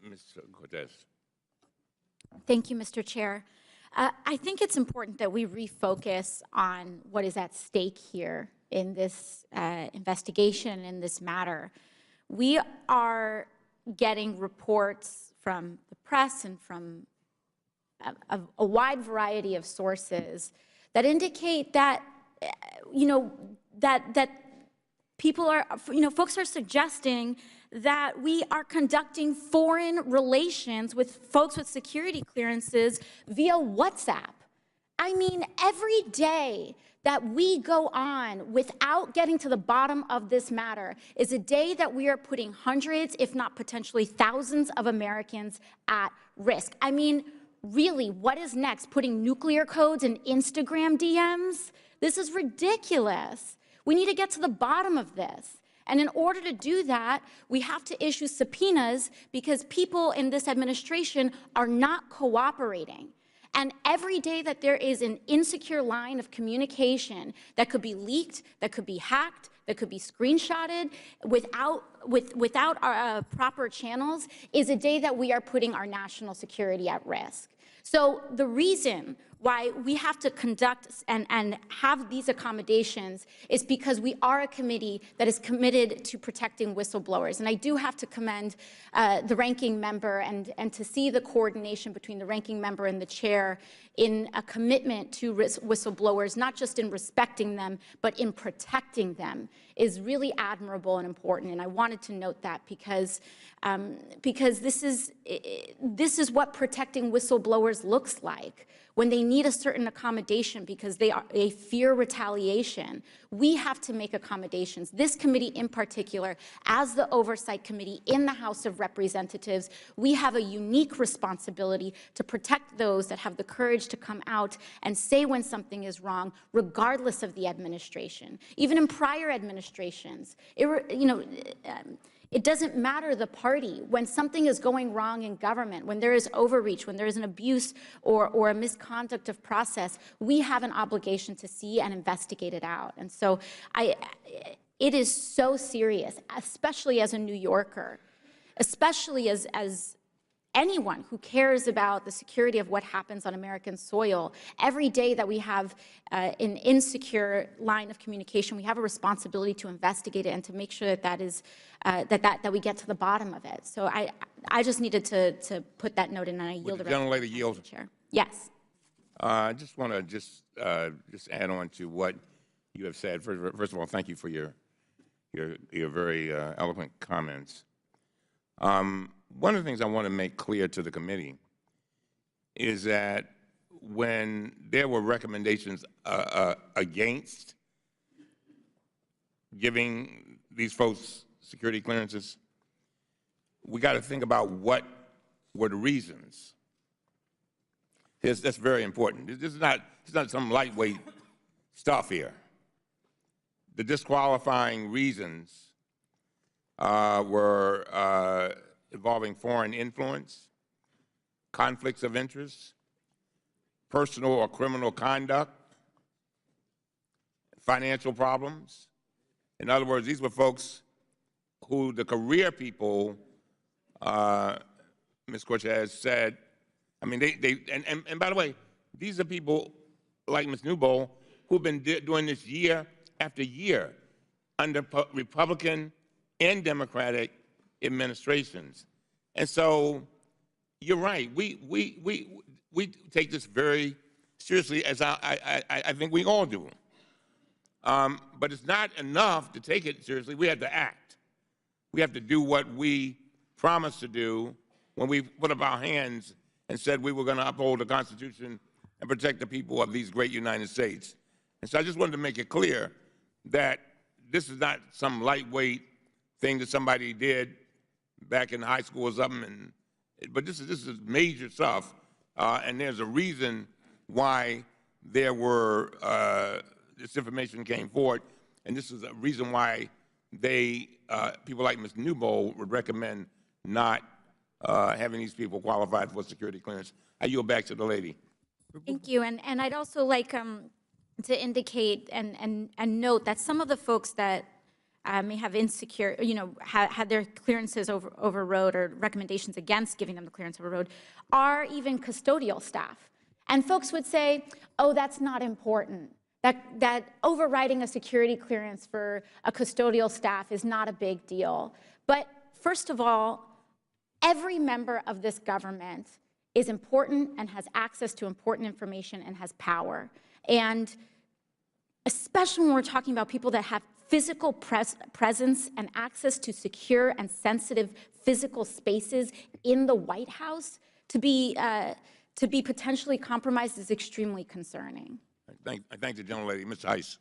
Ms. Cortez. Thank you, Mr. Chair. I think it's important that we refocus on what is at stake here in this investigation, in this matter. We are getting reports from the press and from a wide variety of sources that indicate that, that people are, folks are suggesting that we are conducting foreign relations with folks with security clearances via WhatsApp. I mean, every day that we go on without getting to the bottom of this matter is a day that we are putting hundreds, if not potentially thousands of Americans at risk. I mean, really, what is next? Putting nuclear codes in Instagram DMs? This is ridiculous. We need to get to the bottom of this. And in order to do that, we have to issue subpoenas because people in this administration are not cooperating. And every day that there is an insecure line of communication that could be leaked, that could be hacked, that could be screenshotted without our proper channels is a day that we are putting our national security at risk. So the reason why we have to conduct and have these accommodations is because we are a committee that is committed to protecting whistleblowers. And I do have to commend the ranking member and to see the coordination between the ranking member and the chair in a commitment to whistleblowers, not just in respecting them, but in protecting them, is really admirable and important. And I wanted to note that because this is what protecting whistleblowers looks like. When they need a certain accommodation because they fear retaliation, we have to make accommodations. This committee in particular, as the Oversight Committee in the House of Representatives, we have a unique responsibility to protect those that have the courage to come out and say when something is wrong, regardless of the administration. Even in prior administrations, it doesn't matter the party. When something is going wrong in government, when there is overreach, when there is an abuse or a misconduct of process, we have an obligation to see and investigate it out. And so it is so serious, especially as a New Yorker, especially as anyone who cares about the security of what happens on American soil. Every day that we have an insecure line of communication, we have a responsibility to investigate it and to make sure that we get to the bottom of it. So I just needed to put that note in, and I yield the rest. Lady yield. Chair. Yes. I just want to just add on to what you have said. First of all, thank you for your very eloquent comments. One of the things I want to make clear to the committee is that when there were recommendations against giving these folks security clearances, we got to think about what were the reasons. That's very important. This is not some lightweight stuff here. The disqualifying reasons were involving foreign influence, conflicts of interest, personal or criminal conduct, financial problems. In other words, these were folks who the career people, Ms. Cortez said, I mean, and by the way, these are people like Ms. Newbold who've been doing this year after year under Republican and Democratic administrations. And so you're right, we take this very seriously, as I think we all do. But it's not enough to take it seriously. We have to act. We have to do what we promised to do when we put up our hands and said we were going to uphold the Constitution and protect the people of these great United States. And so I just wanted to make it clear that this is not some lightweight thing that somebody did back in high school or something, but this is major stuff, and there's a reason why there were this information came forward, and this is a reason why people like Ms. Newbold would recommend not having these people qualified for security clearance. I yield back to the lady. Thank you, and I'd also like to indicate and note that some of the folks that may have insecure, had their clearances overrode or recommendations against giving them the clearance overrode, are even custodial staff. And folks would say, oh, that's not important. That overriding a security clearance for a custodial staff is not a big deal. But first of all, every member of this government is important and has access to important information and has power. And especially when we're talking about people that have physical presence and access to secure and sensitive physical spaces in the White House, to be potentially compromised is extremely concerning. I thank the gentlelady. Mr. Heiss.